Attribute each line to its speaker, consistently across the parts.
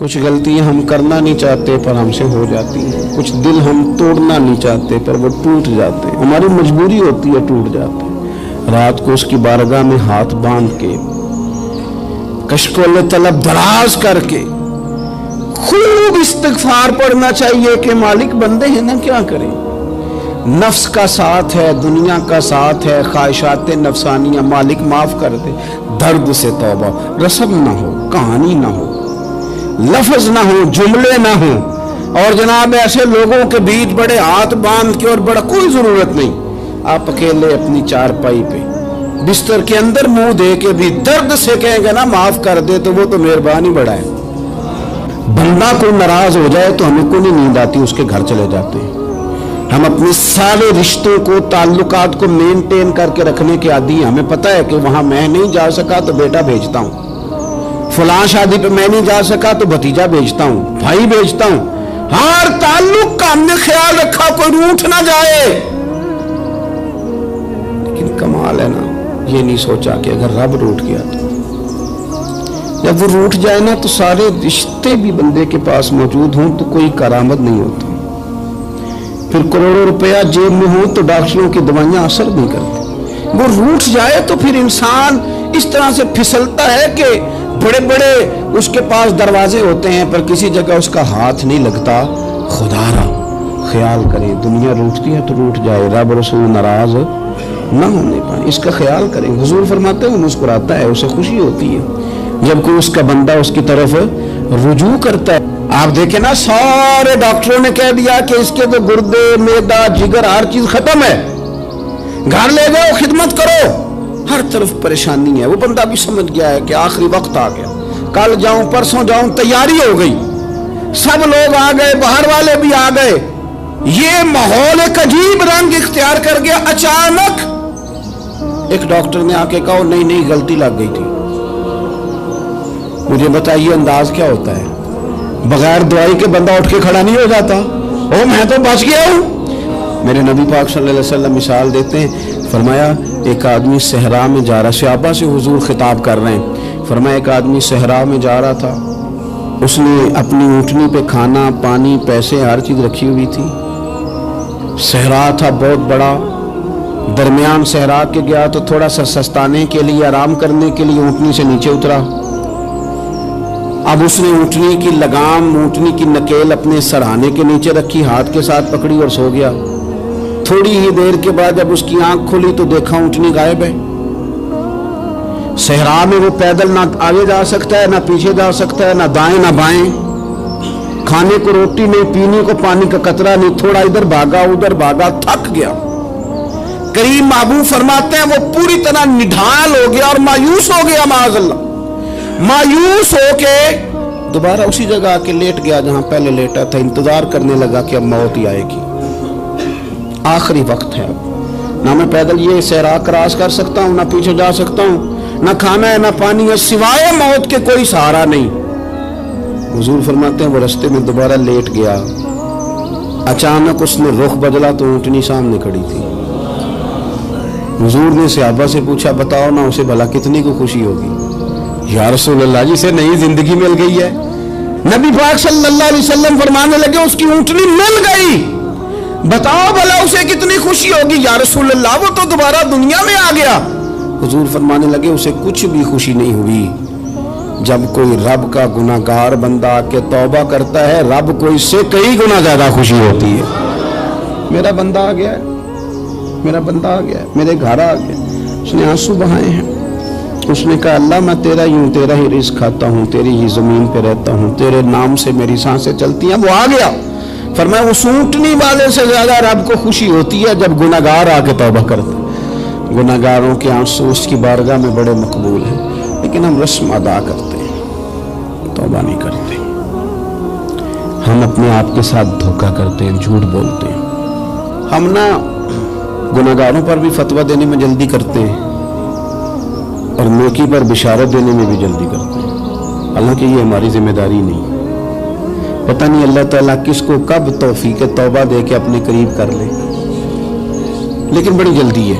Speaker 1: کچھ غلطیاں ہم کرنا نہیں چاہتے پر ہم سے ہو جاتی ہیں، کچھ دل ہم توڑنا نہیں چاہتے پر وہ ٹوٹ جاتے ہیں، ہماری مجبوری ہوتی ہے ٹوٹ جاتے ہیں۔ رات کو اس کی بارگاہ میں ہاتھ باندھ کے کشکول طلب دراز کر کے خوب استغفار پڑھنا چاہیے کہ مالک بندے ہیں نا، کیا کریں، نفس کا ساتھ ہے، دنیا کا ساتھ ہے، خواہشات نفسانیہ، مالک معاف کر دے۔ درد سے توبہ، رسم نہ ہو، کہانی نہ ہو، لفظ نہ ہو، جملے نہ ہو، اور جناب ایسے لوگوں کے بیچ بڑے ہاتھ باندھ کے اور بڑا کوئی ضرورت نہیں، آپ اکیلے اپنی چارپائی پہ بستر کے اندر منہ دے کے بھی درد سے کہیں گے نا معاف کر دے تو وہ تو مہربانی بڑا ہے۔ بندہ کوئی ناراض ہو جائے تو ہمیں کوئی نیند آتی، اس کے گھر چلے جاتے ہیں۔ ہم اپنے سارے رشتوں کو، تعلقات کو مینٹین کر کے رکھنے کے عادی ہیں، ہمیں پتہ ہے کہ وہاں میں نہیں جا سکا تو بیٹا بھیجتا ہوں، فلاں شادی پہ میں نہیں جا سکا تو بھتیجا بھیجتا ہوں، بھائی بھیجتا ہوں، ہر تعلق کا ہم نے خیال رکھا کوئی روٹھ نہ جائے۔ لیکن کمال ہے نا، یہ نہیں سوچا کہ اگر رب روٹھ گیا تو جب وہ روٹھ جائے نا تو سارے رشتے بھی بندے کے پاس موجود ہوں تو کوئی کرامت نہیں ہوتی، پھر کروڑوں روپیہ جیب میں ہوں تو ڈاکٹروں کی دوائیاں اثر نہیں کرتی۔ وہ روٹھ جائے تو پھر انسان اس طرح سے پھسلتا ہے کہ بڑے بڑے اس کے پاس دروازے ہوتے ہیں پر کسی جگہ اس کا ہاتھ نہیں لگتا۔ خدا را خیال کریں، دنیا روٹتی ہے تو روٹھ جائے، رب رسول ناراض نہ ہونے پائے، اس کا خیال کریں۔ حضور فرماتے ہیں وہ مسکراتا ہے، اسے خوشی ہوتی ہے جب کوئی اس کا بندہ اس کی طرف رجوع کرتا ہے۔ آپ دیکھیں نا، سارے ڈاکٹروں نے کہہ دیا کہ اس کے تو گردے، معدہ، جگر ہر چیز ختم ہے، گھر لے جاؤ خدمت کرو، ہر طرف پریشانی ہے۔ وہ بندہ بھی سمجھ گیا ہے کہ آخری وقت آ گیا، کل جاؤں پرسوں جاؤں، تیاری ہو گئی، سب لوگ آ گئے، باہر والے بھی آ گئے، یہ ماحول ایک عجیب رنگ اختیار کر گیا۔ اچانک ایک ڈاکٹر نے آ کے کہا نہیں غلطی لگ گئی تھی۔ مجھے بتائیے انداز کیا ہوتا ہے؟ بغیر دوائی کے بندہ اٹھ کے کھڑا نہیں ہو جاتا، او میں تو بچ گیا ہوں۔ میرے نبی پاک صلی اللہ علیہ وسلم مثال دیتے ہیں، فرمایا ایک آدمی صحرا میں جا رہا، صحابہ سے حضور خطاب کر رہے ہیں، فرمایا ایک آدمی صحرا میں جا رہا تھا، اس نے اپنی اونٹنی پہ کھانا، پانی، پیسے، ہر چیز رکھی ہوئی تھی، صحرا تھا بہت بڑا، درمیان صحرا کے گیا تو تھوڑا سا سستانے کے لیے، آرام کرنے کے لیے اونٹنی سے نیچے اترا۔ اب اس نے اونٹنی کی لگام، اونٹنی کی نکیل اپنے سرہانے کے نیچے رکھی، ہاتھ کے ساتھ پکڑی اور سو گیا۔ تھوڑی ہی دیر کے بعد جب اس کی آنکھ کھلی تو دیکھا اونٹنی غائب ہے۔ صحرا میں وہ پیدل نہ آگے جا سکتا ہے، نہ پیچھے جا سکتا ہے، نہ دائیں نہ بائیں، کھانے کو روٹی نہیں، پینے کو پانی کا قطرہ نہیں، تھوڑا ادھر بھاگا ادھر بھاگا، تھک گیا۔ کریم محبوب فرماتے ہیں وہ پوری طرح نڈھال ہو گیا اور مایوس ہو گیا، معاذ اللہ، مایوس ہو کے دوبارہ اسی جگہ آ کے لیٹ گیا جہاں پہلے لیٹا تھا، انتظار کرنے لگا کہ اب موت ہی آئے گی، آخری وقت ہے، اب نہ میں پیدل یہ صحرا کراس کر سکتا ہوں، نہ پیچھے جا سکتا ہوں، نہ کھانا ہے نہ پانی ہے، سوائے موت کے کوئی سہارا نہیں۔ حضور فرماتے ہیں وہ رستے میں دوبارہ لیٹ گیا، اچانک اس نے رخ بدلا تو اونٹنی سامنے کھڑی تھی۔ حضور نے صحابہ سے پوچھا بتاؤ نا اسے بھلا کتنی کو خوشی ہوگی؟ یا رسول اللہ جی سے نئی زندگی مل گئی ہے۔ نبی پاک صلی اللہ علیہ وسلم فرمانے لگے اس کی اونٹنی مل گئی، بتاؤ بھلا اسے کتنی خوشی ہوگی؟ یا رسول اللہ وہ تو دوبارہ دنیا میں آ گیا۔ حضور فرمانے لگے اسے کچھ بھی خوشی نہیں ہوئی۔ جب کوئی رب کا گناہگار بندہ آ کے توبہ کرتا ہے، رب کو اس سے کئی گنا زیادہ خوشی ہوتی ہے۔ میرا بندہ آ گیا ہے، میرا بندہ آ گیا ہے، میرے گھر آ گیا۔ اس نے آنسو بہائے ہیں، اس نے کہا اللہ میں تیرا ہی ہوں، تیرا ہی رزق کھاتا ہوں، تیری ہی زمین پہ رہتا ہوں، تیرے نام سے میری سانسیں چلتی ہیں۔ وہ آ گیا۔ فرمایا اس اونٹنی والے سے زیادہ رب کو خوشی ہوتی ہے جب گناہگار آ کے توبہ کرتے۔ گناہگاروں کے آنسو اس کی بارگاہ میں بڑے مقبول ہیں، لیکن ہم رسم ادا کرتے ہیں، توبہ نہیں کرتے۔ ہم اپنے آپ کے ساتھ دھوکہ کرتے ہیں، جھوٹ بولتے ہیں۔ ہم نہ گناہگاروں پر بھی فتویٰ دینے میں جلدی کرتے ہیں اور نیکی پر بشارت دینے میں بھی جلدی کرتے ہیں، حالانکہ یہ ہماری ذمہ داری نہیں۔ پتہ نہیں اللہ تعالیٰ کس کو کب توفیق توبہ دے کے اپنے قریب کر لے، لیکن بڑی جلدی ہے۔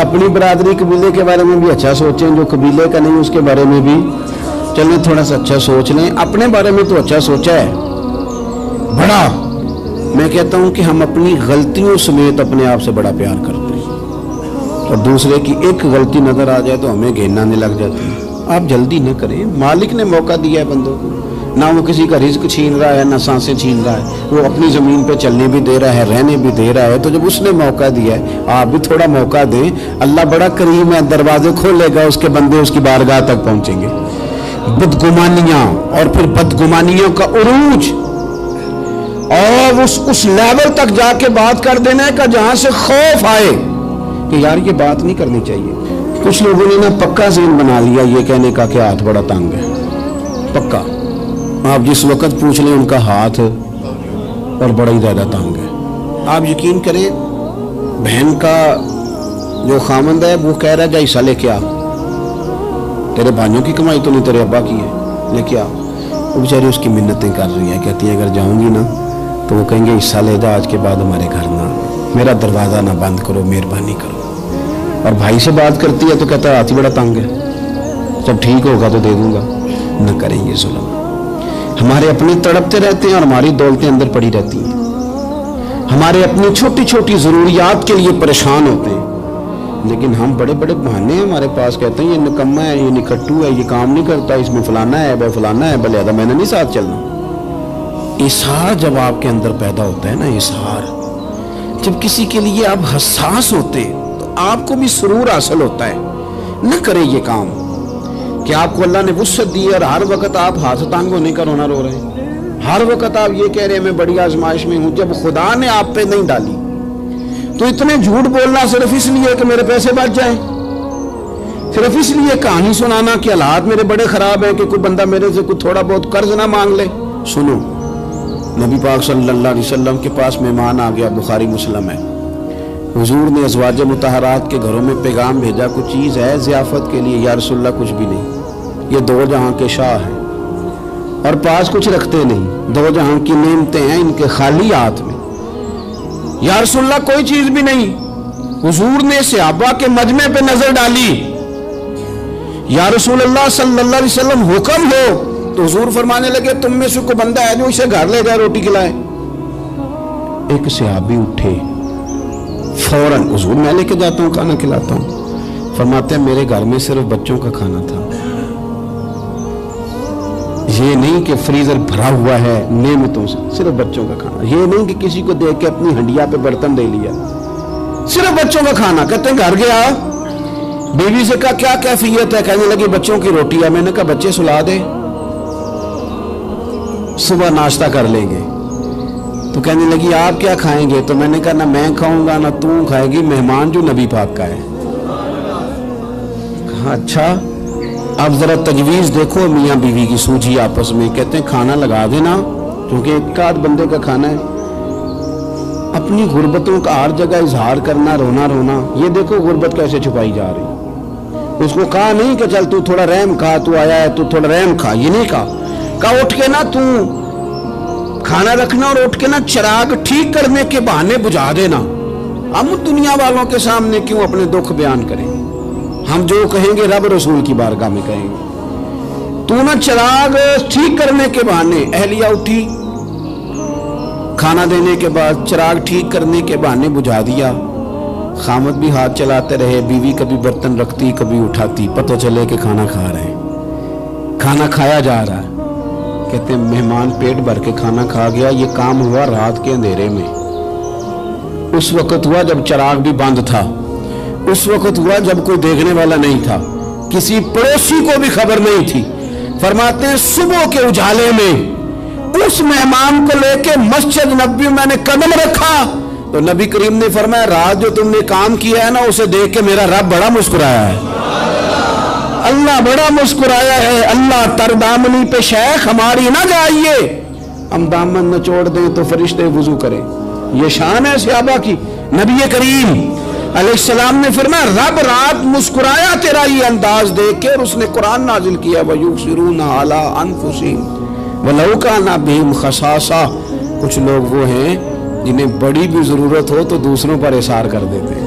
Speaker 1: اپنی برادری قبیلے کے بارے میں بھی اچھا سوچیں, جو قبیلے کا نہیں اس کے بارے میں بھی چلیں تھوڑا سا اچھا سوچ لیں. اپنے بارے میں تو اچھا سوچا ہے بڑا. میں کہتا ہوں کہ ہم اپنی غلطیوں سمیت اپنے آپ سے بڑا پیار کرتے ہیں, اور دوسرے کی ایک غلطی نظر آ جائے تو ہمیں گھینانے لگ جاتی ہے. آپ جلدی نہ کریں, مالک نے موقع دیا ہے بندوں کو, نہ وہ کسی کا رزق چھین رہا ہے, نہ سانسیں چھین رہا ہے, وہ اپنی زمین پہ چلنے بھی دے رہا ہے, رہنے بھی دے رہا ہے. تو جب اس نے موقع دیا ہے آپ بھی تھوڑا موقع دیں. اللہ بڑا کریم ہے, دروازے کھولے گا, اس کے بندے اس کی بارگاہ تک پہنچیں گے. بدگمانیاں اور پھر بدگمانیوں کا عروج, اور اس لیول تک جا کے بات کر دینے کا جہاں سے خوف آئے کہ یار یہ بات نہیں کرنی چاہیے. کچھ لوگوں نے نا پکا ذہن بنا لیا یہ کہنے کا کہ ہاتھ بڑا تنگ ہے. پکا آپ جس وقت پوچھ لیں ان کا ہاتھ اور بڑا ہی زیادہ تنگ ہے. آپ یقین کریں, بہن کا جو خامند ہے وہ کہہ رہا ہے جا حصہ لے کے آ, تیرے بھائیوں کی کمائی تو نہیں تیرے ابا کی ہے, لے کے آ. وہ بیچاری اس کی منتیں کر رہی ہیں, کہتی ہیں اگر جاؤں گی نا تو وہ کہیں گے حصہ لے جا, آج کے بعد ہمارے گھر نہ, میرا دروازہ نہ بند کرو, مہربانی کرو. اور بھائی سے بات کرتی ہے تو کہتا ہے ہاتھ ہی بڑا تنگ ہے, جب ٹھیک ہوگا تو دے دوں گا. نہ کریں یہ ظلم. ہمارے اپنے تڑپتے رہتے ہیں اور ہماری دولتیں اندر پڑی رہتی ہیں. ہمارے اپنی چھوٹی چھوٹی ضروریات کے لیے پریشان ہوتے ہیں, لیکن ہم بڑے بڑے بہانے ہیں ہمارے پاس. کہتے ہیں یہ نکما ہے, یہ نکھٹو ہے, یہ کام نہیں کرتا, اس میں فلانا ہے, بے فلانا ہے, بلے میں نے نہیں ساتھ چلنا. اظہار جب آپ کے اندر پیدا ہوتا ہے نا, اظہار جب کسی کے لیے آپ حساس ہوتے ہیں تو آپ کو بھی سرور حاصل ہوتا ہے. نہ کریں یہ کام کہ آپ کو اللہ نے وسعت دی اور ہر وقت آپ ہاتھ تانگ ہونے کا رونا رو رہے ہیں. ہر وقت آپ یہ کہہ رہے ہیں میں بڑی آزمائش میں ہوں, جب خدا نے آپ پہ نہیں ڈالی. تو اتنے جھوٹ بولنا صرف اس لیے کہ میرے پیسے بچ جائیں, صرف اس لیے کہانی سنانا کہ حالات میرے بڑے خراب ہیں کہ کوئی بندہ میرے سے کوئی تھوڑا بہت قرض نہ مانگ لے. سنو, نبی پاک صلی اللہ علیہ وسلم کے پاس مہمان آ گیا, بخاری مسلم ہے. حضور نے ازواج مطہرات کے گھروں میں پیغام بھیجا, کچھ چیز ہے ضیافت کے لیے. یا رسول اللہ کچھ بھی نہیں, یہ دو جہاں کے شاہ ہیں اور پاس کچھ رکھتے نہیں, دو جہاں کی نعمتیں ہیں ان کے خالی ہاتھ میں. یا رسول اللہ کوئی چیز بھی نہیں. حضور نے صحابہ کے مجمع پہ نظر ڈالی, یا رسول اللہ صلی اللہ علیہ وسلم حکم ہو. تو حضور فرمانے لگے تم میں سے کوئی بندہ ہے جو اسے گھر لے جائے روٹی کھلائے. ایک صحابی اٹھے فوراً, حضور میں لے کے جاتا ہوں کھانا کھلاتا ہوں. فرماتے ہیں میرے گھر میں صرف بچوں کا کھانا تھا, یہ نہیں کہ فریزر بھرا ہوا ہے نعمتوں سے, صرف بچوں کا کھانا. یہ نہیں کہ کسی کو دیکھ کے اپنی ہنڈیا پہ برتن دے لیا, صرف بچوں کا کھانا. کہتے ہیں گھر گیا, بیوی سے کہا کیا کیفیت ہے, کہنے لگی بچوں کی روٹی ہے. میں نے کہا بچے سلا دے, صبح ناشتہ کر لیں گے. تو کہنے لگی آپ کیا کھائیں گے؟ تو میں نے کہا نہ میں کھاؤں گا نہ تو کھائے گی, مہمان جو نبی پاک کا ہے. کہا اچھا, اب ذرا تجویز دیکھو میاں بیوی کی سوجھی آپس میں. کہتے ہیں کھانا لگا دینا, کیونکہ ایک آدھ بندے کا کھانا ہے. اپنی غربتوں کا ہر جگہ اظہار کرنا, رونا رونا. یہ دیکھو غربت کیسے چھپائی جا رہی. اس کو کہا نہیں کہ چل تو تھوڑا رحم کھا, تو آیا ہے تو تھوڑا رحم کھا, یہ نہیں کہا. کہا اٹھ کے نا تو کھانا رکھنا اور اٹھ کے نا چراغ ٹھیک کرنے کے بہانے بجھا دینا. ہم دنیا والوں کے سامنے کیوں اپنے دکھ بیان کریں؟ ہم جو کہیں گے رب رسول کی بارگاہ میں کہیں گے. تو نا چراغ ٹھیک کرنے کے بہانے. اہلیہ اٹھی, کھانا دینے کے بعد چراغ ٹھیک کرنے کے بہانے بجھا دیا. خامد بھی ہاتھ چلاتے رہے, بیوی کبھی برتن رکھتی کبھی اٹھاتی. پتہ چلے کہ کھانا کھا رہے ہیں, کھانا کھایا جا رہا ہے. کہتے ہیں مہمان پیٹ بھر کے کھانا کھا گیا. یہ کام ہوا رات کے اندھیرے میں, اس وقت ہوا جب چراغ بھی بند تھا, اس وقت ہوا جب کوئی دیکھنے والا نہیں تھا, کسی پڑوسی کو بھی خبر نہیں تھی. فرماتے ہیں صبح کے اجالے میں اس مہمان کو لے کے مسجد نبوی میں نے قدم رکھا تو نبی کریم نے فرمایا رات جو تم نے کام کیا ہے نا اسے دیکھ کے میرا رب بڑا مسکرایا ہے, اللہ بڑا مسکرایا ہے. اللہ تر دامنی پہ شیخ ہماری نہ جائیے, ہم دامن نچوڑ دیں تو فرشتے وضو کریں. یہ شان ہے صحابہ کی. نبی کریم علیہ السلام نے فرمایا رب رات مسکرایا تیرا یہ انداز دیکھ کے, اور اس نے قرآن نازل کیا وَيُبْصِرُونَ عَلَىٰ أَنفُسِهِمْ وَلَوْ كَانَ بِهِمْ خَصَاصَةٌ. کچھ لوگ وہ ہیں جنہیں بڑی بھی ضرورت ہو تو دوسروں پر اثار کر دیتے ہیں.